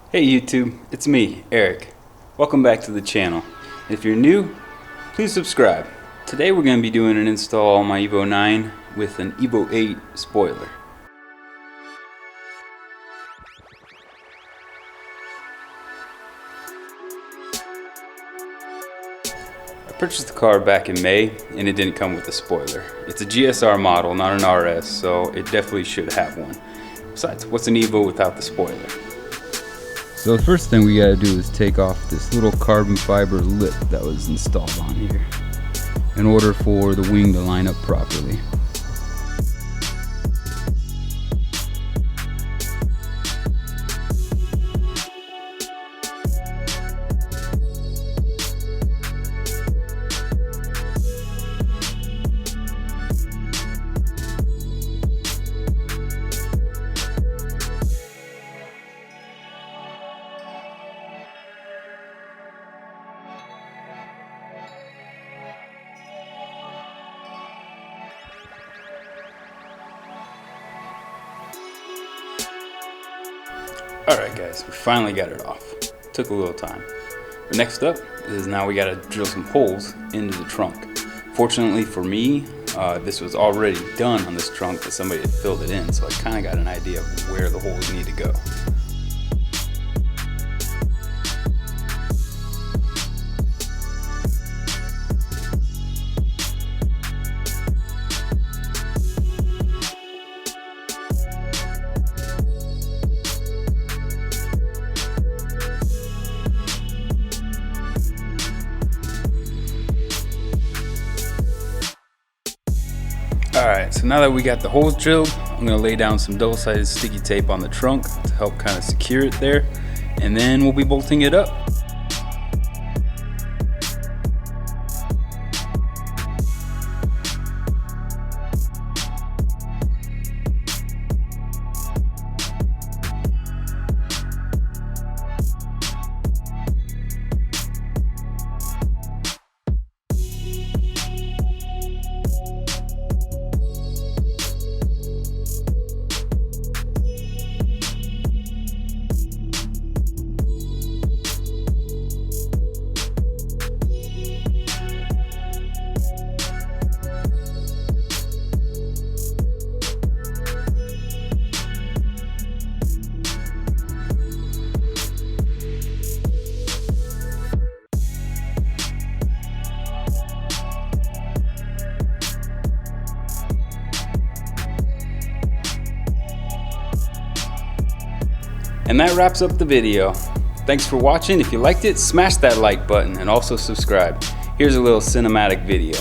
Hey YouTube, it's me, Eric. Welcome back to the channel. If you're new, please subscribe. Today we're going to be doing an install on my Evo 9 with an Evo 8 spoiler. I purchased the car back in May and it didn't come with a spoiler. It's a GSR model, not an RS, so it definitely should have one. Besides, what's an Evo without the spoiler? So the first thing we gotta do is take off this little carbon fiber lip that was installed on here in order for the wing to line up properly. Alright guys, we finally got it off. Took a little time. But next up is now we gotta drill some holes into the trunk. Fortunately for me, this was already done on this trunk, but somebody had filled it in, so I kinda got an idea of where the holes need to go. Alright, so now that we got the holes drilled, I'm going to lay down some double-sided sticky tape on the trunk to help kind of secure it there, and then we'll be bolting it up. And that wraps up the video. Thanks for watching. If you liked it, smash that like button and also subscribe. Here's a little cinematic video.